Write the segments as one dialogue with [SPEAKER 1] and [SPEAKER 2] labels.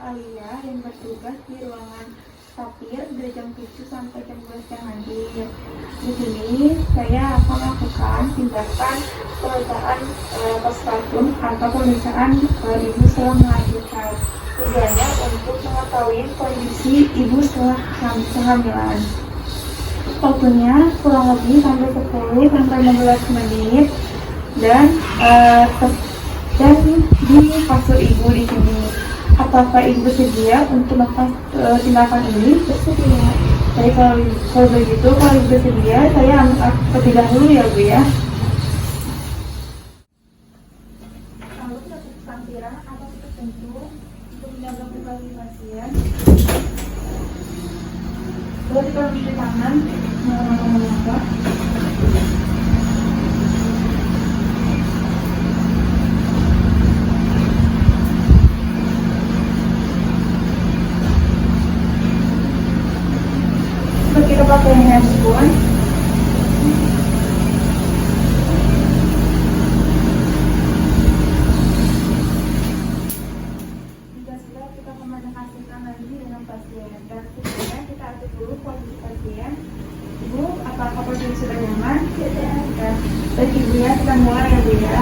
[SPEAKER 1] Alia yang bertugas di ruangan tapir dari jam 7 sampai jam 12 siang nanti. Di sini saya akan melakukan tindakan pemeriksaan postpartum atau pemeriksaan ibu setelah melahirkan. Tujuannya untuk mengetahui kondisi ibu setelah kehamilan. Waktunya kurang lebih sampai 10 sampai 15 menit dan di kasur ibu di sini. Apakah ibu bersedia untuk melakukan tindakan ini? Bersedia. Jadi kalau begitu, kalau ibu bersedia, saya ambil terlebih dahulu ya Bu ya. Lalu kita tutup lampiran atau tutup pintu untuk menjaga privasi pasien. Lalu kita mencuci tangan menggunakan kita pakai handphone. Jika sudah, kita komunikasikan lagi dengan pasien dan kemudian kita atur dulu kondisi pasien. Ibu, apakah pasien sudah nyaman? Dan ibu ya, kita mulai ya Bu ya.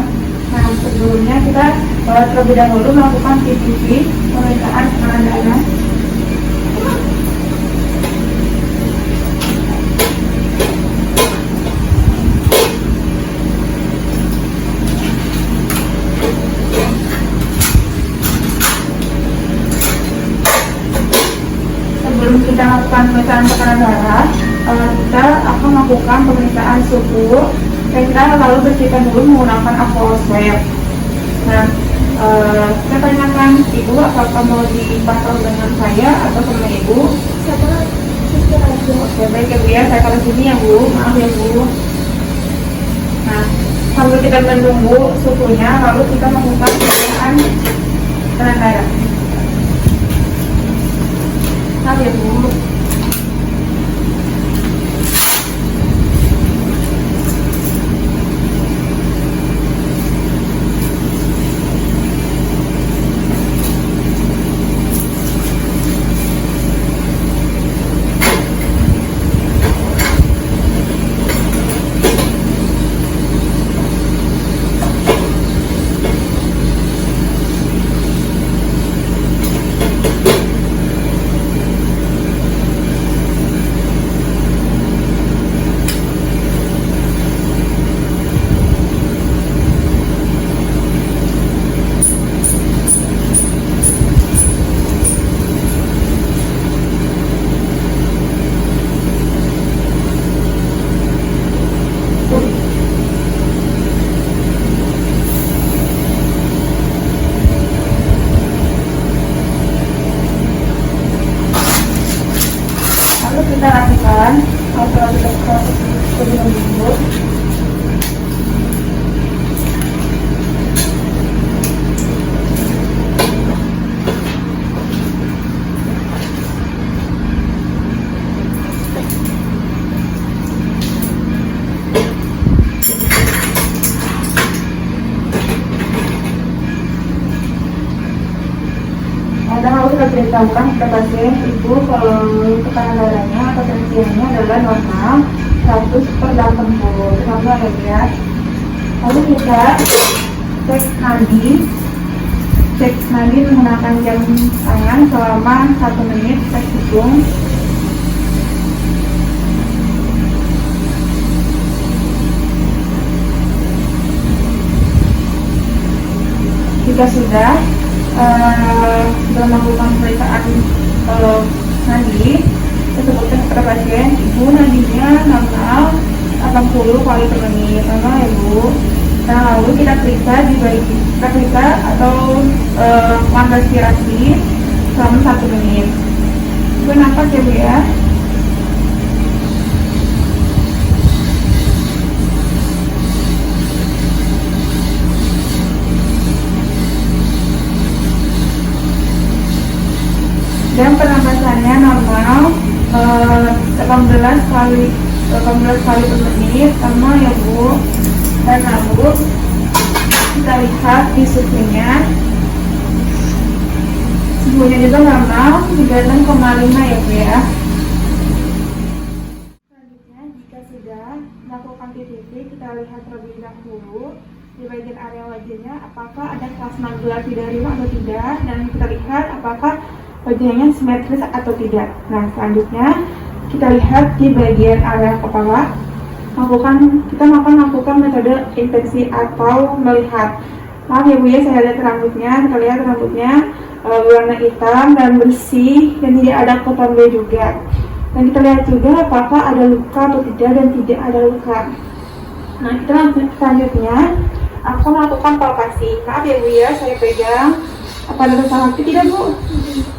[SPEAKER 1] Nah, sebelumnya kita terlebih dahulu melakukan PPV, pemeriksaan tekanan darah. Sebelum kita melakukan pemeriksaan tekanan darah, kita akan melakukan pemeriksaan suhu. Kita lalu bersihkan dulu menggunakan alcohol swab. Nah, saya tanyakan ibu apakah mau dipantau dengan saya atau sama ibu? Oke, baik ya Bu ya, saya taruh sini ya Bu, maaf ya Bu. Nah, sambil kita menunggu suhunya, lalu kita melakukan pemeriksaan tekanan darah. Maaf ya Bu. Kita lakukan operasi sebelum tidur. Lalu kita beritahukan kepada pasien ibu kalau tekanan darahnya atau tensinya adalah normal 100/80. Normal ya. Lalu kita cek nadi menggunakan jam tangan selama 1 menit, kita hitung. Jika sudah melakukan pemeriksaan nadi, disebutkan kepada pasien ibu nadinya normal 80 kali/menit, normal ya Bu. Nah, lalu kita periksa atau melakukan respirasi selama 1 menit. Ibu nafas ya Bu ya. Dan pernapasannya normal 18 kali per menit, normal ya Bu. Dan lalu kita lihat di suhunya Suhunya juga normal 36,5 ya Bu ya. Selanjutnya jika sudah melakukan PVC, kita lihat terlebih dahulu di bagian area wajahnya apakah ada plasma gelar tidak rima atau tidak, dan kita lihat apakah wajahnya simetris atau tidak. Nah selanjutnya kita lihat di bagian area kepala, kita akan melakukan metode inspeksi atau melihat. Maaf ya Bu ya, saya lihat rambutnya, kita lihat rambutnya berwarna hitam dan bersih dan tidak ada kotornya juga. Dan kita lihat juga apakah ada luka atau tidak, dan tidak ada luka. Nah kita langsung selanjutnya akan melakukan palpasi. Maaf ya Bu ya, saya pegang. Apa ada rasa sakit? Tidak Bu,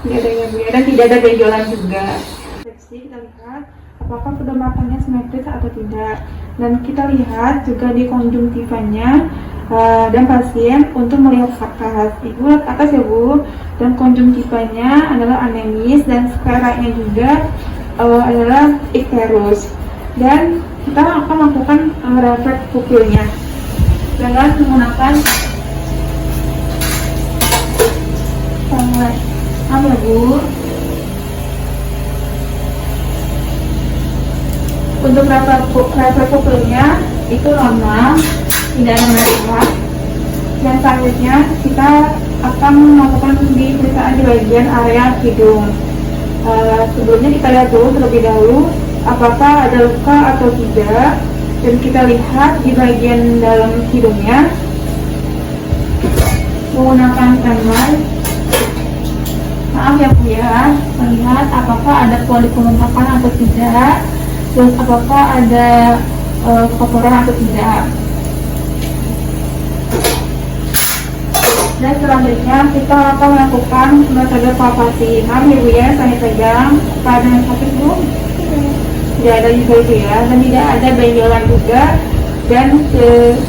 [SPEAKER 1] tidak ada ya Bu ya, dan tidak ada benjolan juga. Kita lihat apakah kedua matanya simetris atau tidak, dan kita lihat juga di konjungtifanya dan pasien untuk melihat fakas. Ibu lihat atas ya Bu, dan konjungtifanya adalah anemis dan skeranya juga adalah ikterus. Dan kita akan melakukan refleks pupilnya dengan menggunakan sunlight. Ya Bu, untuk refleks pupilnya itu normal, tidak ada melihat. Dan selanjutnya kita akan melakukan pemeriksaan di bagian area hidung. Sebelumnya kita lihat dulu terlebih dahulu apakah ada luka atau tidak, dan kita lihat di bagian dalam hidungnya menggunakan sunlight. Maaf ya Bu ya, melihat apakah ada polip kelompokan atau tidak, terus apakah ada kotoran atau tidak. Dan selanjutnya kita akan melakukan metode palpasi. Maaf ya Bu ya, saya pegang. Apa ada yang sakit Bu? Tidak ada juga Bu ya, dan tidak ada benjolan juga, dan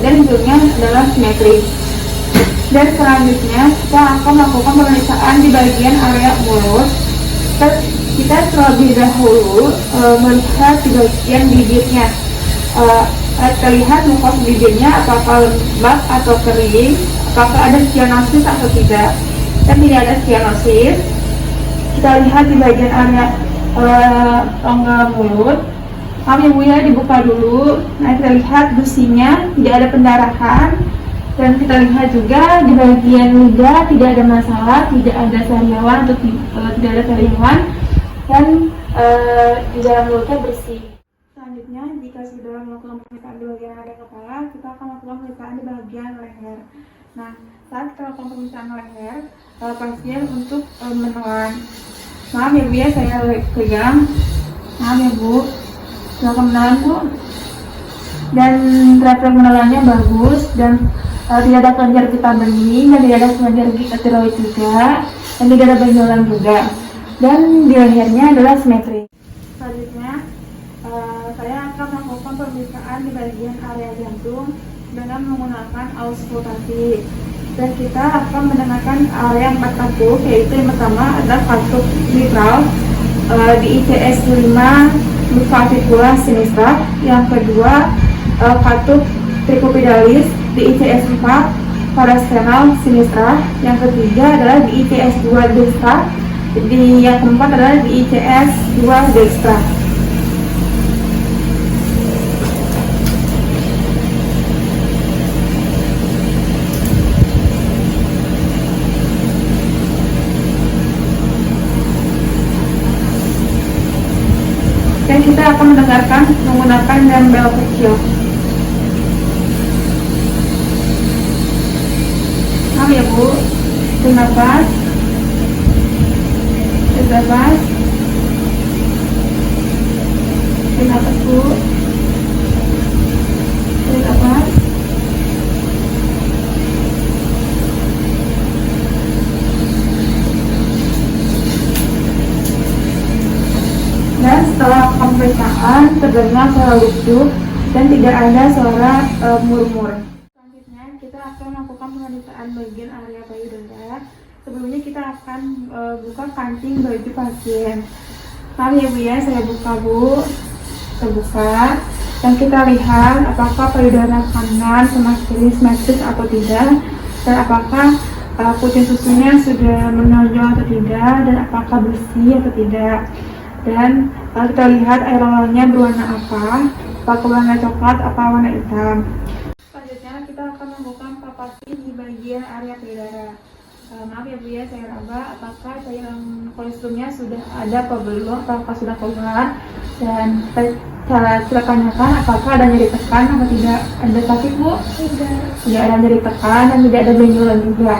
[SPEAKER 1] hidungnya adalah simetris. Dan selanjutnya kita akan melakukan pemeriksaan di bagian area mulut. Kita terlebih dahulu melihat di bagian bibirnya. Terlihat muka bibirnya apakah lembab atau kering, apakah ada sianosis atau tidak. Dan tidak ada sianosis. Kita lihat di bagian area rongga mulut. Maaf ya Bu ya, dibuka dulu. Nah kita lihat gusinya tidak ada pendarahan, dan kita lihat juga di bagian lidah tidak ada masalah, tidak ada sariawan atau tidak ada sariawan, dan di dalam mulutnya bersih. Selanjutnya, jika sudah melakukan pemeriksaan di bagian area kepala, kita akan melakukan pemeriksaan di bagian leher. Nah, saat kita melakukan pemeriksaan leher, pasien untuk menelan. Maaf ya Bu ya, saya pegang. Maaf ya Bu, silakan menelan Bu. Dan refleks menelannya bagus, dan tidak ada kelenjar getah bening, dan tidak ada kelenjar getah tiroid juga, dan tidak ada benjolan juga. Dan di lehernya adalah simetris. Selanjutnya saya akan melakukan pemeriksaan di bagian area jantung dengan menggunakan auskultasi, dan kita akan mendengarkan area 4 katup, yaitu yang pertama adalah katup mitral di ICS 5 clavicular sinistra, yang kedua katup tricupidalis di ICS 4 parasternal sinistra, yang ketiga adalah di ICS 2 dextra, yang keempat adalah di ICS 2 dextra. Dan kita akan mendengarkan menggunakan dumbbell kecil. Ya Bu, bernafas, bernafas, bernafas Bu, bernafas. Dan setelah pemeriksaan terdengar suara luksuh dan tidak ada suara murmur. Kita akan melakukan pemeriksaan bagian area payudara. Sebelumnya kita akan buka kancing baju pasien. Maaf ya Bu ya, saya buka Bu. Kita buka, dan kita lihat apakah payudara kanan sama kiri simetris atau tidak, dan apakah puting susunya sudah menonjol atau tidak, dan apakah bersih atau tidak. Dan kita lihat air lalanya berwarna apakah warna coklat, apa warna hitam. Selanjutnya kita akan melakukan papasi di bagian area payudara. Maaf ya Bu ya, saya raba apakah cairan kolostrum-nya sudah ada apa belum, apakah sudah keluar, dan kita tanyakan apakah ada nyeri tekan atau tidak. Ada sakit Bu? Tidak ada nyeri tekan dan tidak ada benjolan juga.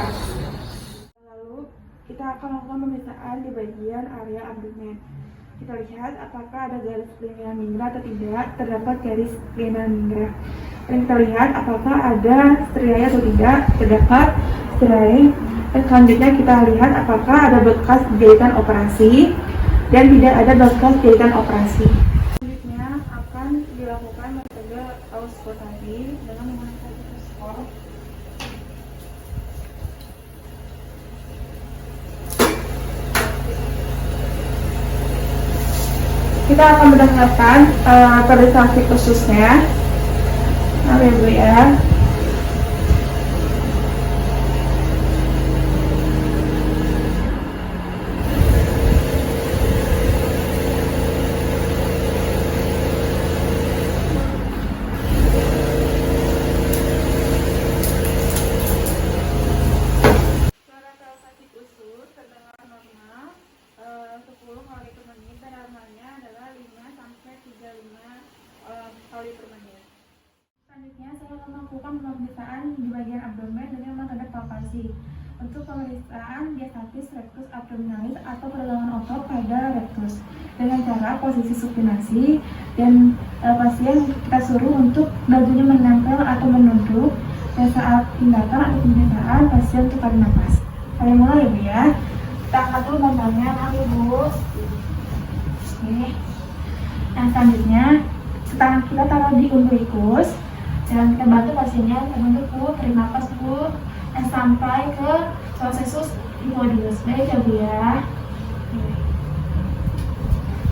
[SPEAKER 1] Lalu kita akan melakukan pemeriksaan di bagian area abdomen. Kita lihat apakah ada garis linea mingra atau tidak. Terdapat garis linea mingra. Dan kita lihat apakah ada striae atau tidak. Terdapat striae. Dan selanjutnya kita lihat apakah ada bekas jahitan operasi dan tidak ada bekas jahitan operasi. Selanjutnya akan dilakukan metode auskultasi dengan menggunakan stetoskop. Kita akan mendengarkan peristaltik khususnya. Nah, ya Bu ya. Kali per menit. Selanjutnya saya akan melakukan pemeriksaan di bagian abdomen dengan metode palpasi. Untuk pemeriksaan diastasis rectus abdominalis atau pergelangan otot pada rectus dengan cara posisi supinasi, dan pasien kita suruh untuk bajunya menempel atau menunduk, dan saat tindakan atau pemeriksaan pasien untuk tarik nafas. Saya mulai ya Bu ya. Kita angkat dulu bantalnya, maaf ya Bu. Oke. Nah selanjutnya tangan kita taruh di umbilikus dan kita bantu pasiennya untuk Bu, tarik nafas Bu, dan sampai ke processus pneumodilus. Baik ya Bu ya.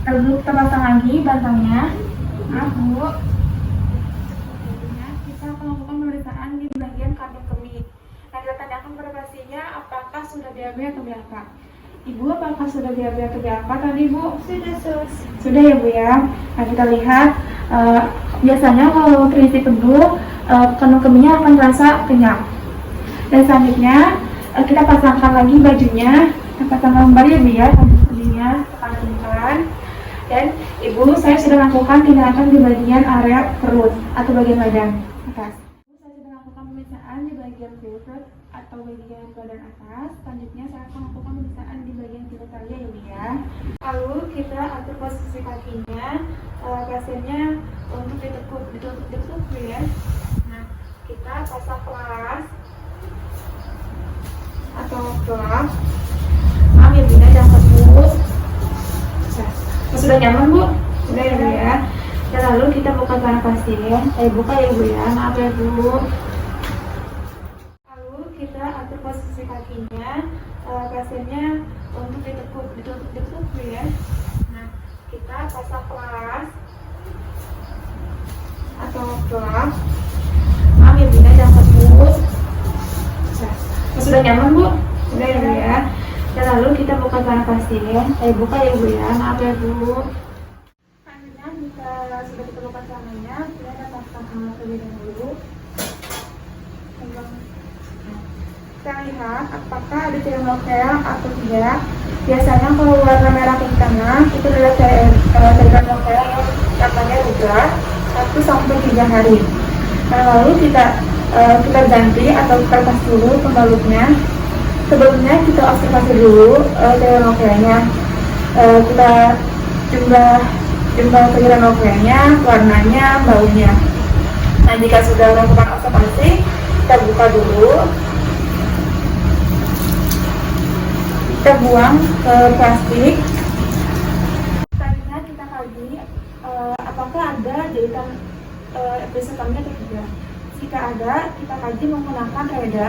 [SPEAKER 1] Lalu kita pasang lagi bantalnya. Maaf Bu. Kita akan melakukan pemeriksaan di bagian kantong kemih. Nah kita tanyakan kepada pasiennya apakah sudah BAB atau BAK. Ibu, apakah sudah BAB atau BAK tadi Bu? Sudah ya Bu ya. Nah kita lihat biasanya kalau terisi tebu, kantong kemihnya akan terasa kenyang. Dan selanjutnya kita pasangkan lagi bajunya. Kita pasangkan kembali ya Bu ya, kantong kemihnya tekan-tekan. Dan Ibu, saya sudah lakukan tindakan di bagian area perut atau bagian badan atas. Saya sudah lakukan pemeriksaan di bagian perut atau bagian badan atas. Selanjutnya saya akan lakukan pemeriksaan di bagian genitalia ya Bu ya. Lalu kita atur posisi kakinya, pasiennya untuk ditekuk Bu ya. Nah, kita pasang kelas atau kelas. Maaf ya Bu, jangan tekuk. Sudah nyaman Bu? Sudah ya Bu ya. Dan lalu kita buka tangan pasien. Buka ya Bu ya. Maaf ya Bu. Lalu kita atur posisi kakinya, pasiennya untuk ditekuk Bu ya. Nah, kita pasang kelas atau kelas. Maaf ya Bu, jangan tekuk. Sudah nyaman Bu? Sudah ya Bu ya. Dan lalu kita buka tangan pasien. Buka ya Bu ya. Maaf ya Bu. Selanjutnya jika sudah kita buka tangannya, kita pasang terlebih dahulu. Kita lihat apakah ada cairan novel atau tidak. Biasanya kalau warna merah ke tengah itu adalah cairan novel yang katanya udah 1 sampai 3 hari. Nah, lalu kita ganti atau kita lepas dulu pembalutnya. Sebelumnya kita observasi dulu cairan novelnya. Kita jumlah cairan novelnya, warnanya, baunya. Nah, jika sudah melakukan observasi, kita buka dulu. Kita buang ke plastik. Selanjutnya kita kaji apakah ada jahitan episiotomnya atau tidak. Jika ada, kita kaji menggunakan reda.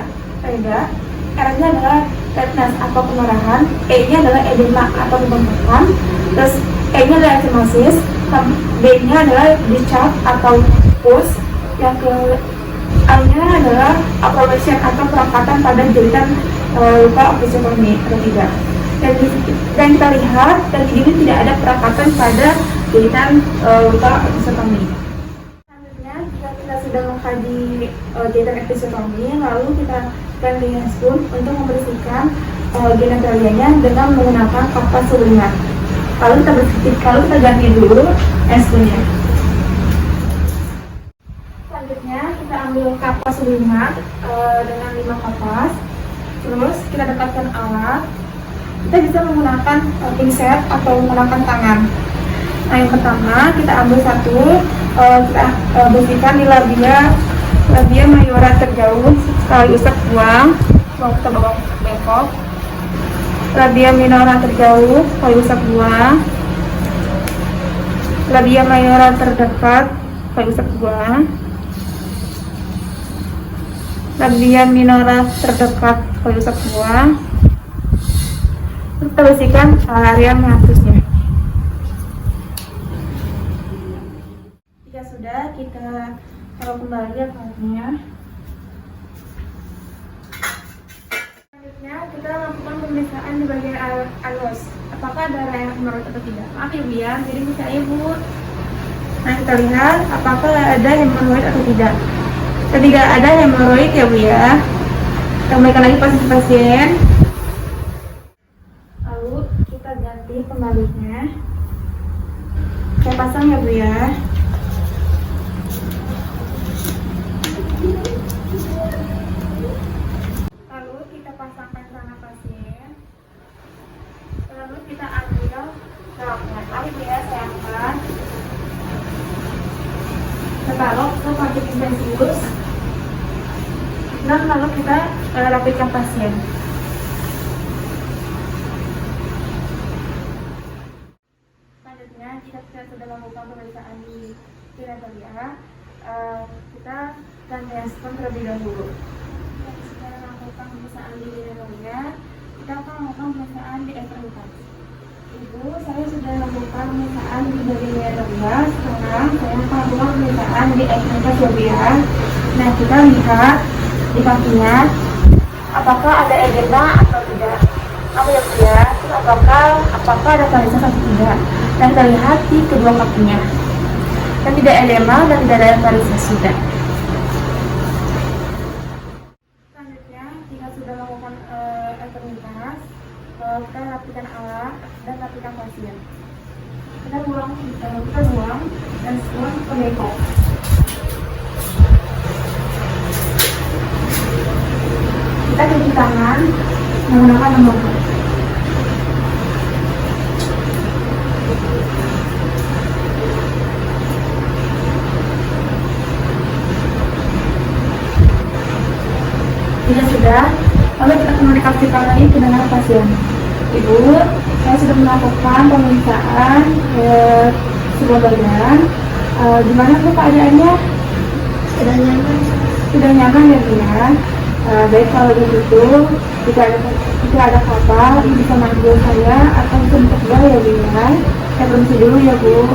[SPEAKER 1] R-nya adalah redness atau kemerahan, E-nya adalah edema atau pembengkakan, terus E-nya adalah ekzemosis, B-nya adalah discharge atau pus, yang ke A-nya adalah approbation atau perangkatan pada jahitan luka episiotomi atau tidak. Dan kita lihat dan ini tidak ada perawatan pada jahitan luka episiotomi. Selanjutnya, jika kita sudah mengkaji jahitan episiotomi, lalu kita dengan spoon untuk membersihkan genitalianya dengan menggunakan kapas selingan. Lalu kita ganti dulu spoonnya. Selanjutnya kita ambil kapas selingan dengan 5 kapas. Terus kita dekatkan alat. Kita bisa menggunakan pinset atau menggunakan tangan. Nah, yang pertama kita ambil satu, kita bersihkan di labia mayora terjauh, sekali usap buang, kita bawa bengkok. Labia minora terjauh, sekali usap buang. Labia mayora terdekat, sekali usap buang. Labia minora terdekat, sekali usap buang. Kita bersihkan area meatusnya. Jika sudah, kita taruh kembali alatnya. Selanjutnya kita lakukan pemeriksaan di bagian anus. Apakah ada area hemoroid atau tidak? Maaf ya Bu ya, jadi bisa Ibu. Nah, kita lihat apakah ada hemoroid atau tidak. Ketika ada hemoroid ya Bu ya, kita kembalikan lagi posisi pasien. Lalu kita ganti pembaliknya. Saya pasang ya Bu ya. Lalu kita pasangkan celana pasien. Lalu kita ambil celana. Lalu ya, saya angkat. Kita taruh ke kaki intensius. Dan lalu kita rapidkan pasien. Selanjutnya, jika kita sudah melakukan pemeriksaan di genitalia, kita akan transfer terlebih dahulu. Jika kita melakukan pemeriksaan di genitalia, kita akan melakukan pemeriksaan di ekstremitas. Ibu, saya sudah melakukan pemeriksaan di bagian genitalia. Sekarang saya akan melakukan pemeriksaan di ekstremitas ya. Nah, kita lihat di kakinya apakah ada edema atau tidak. Apa ya Bu ya? Apakah ada varises atau tidak. Dan kita lihat di kedua kakinya. Dan tidak edema dan tidak ada varises juga. Selanjutnya, jika sudah melakukan ekstremitas, kita rapikan alat dan rapikan pasien. Kita buang dan buang ke bengkok. Kita cuci tangan menggunakan lembaga. Jika sudah, lalu kita komunikasikan lagi ke dengan pasien. Ibu, saya sudah melakukan pemeriksaan sebuah bagian. Gimana Bu keadaannya? Sudah nyaman ya Bu ya. Baik, kalau begitu, jika ada apa-apa, Ibu bisa manggil saya atau bisa mencoba ya Bu ya. Saya permisi dulu ya Bu.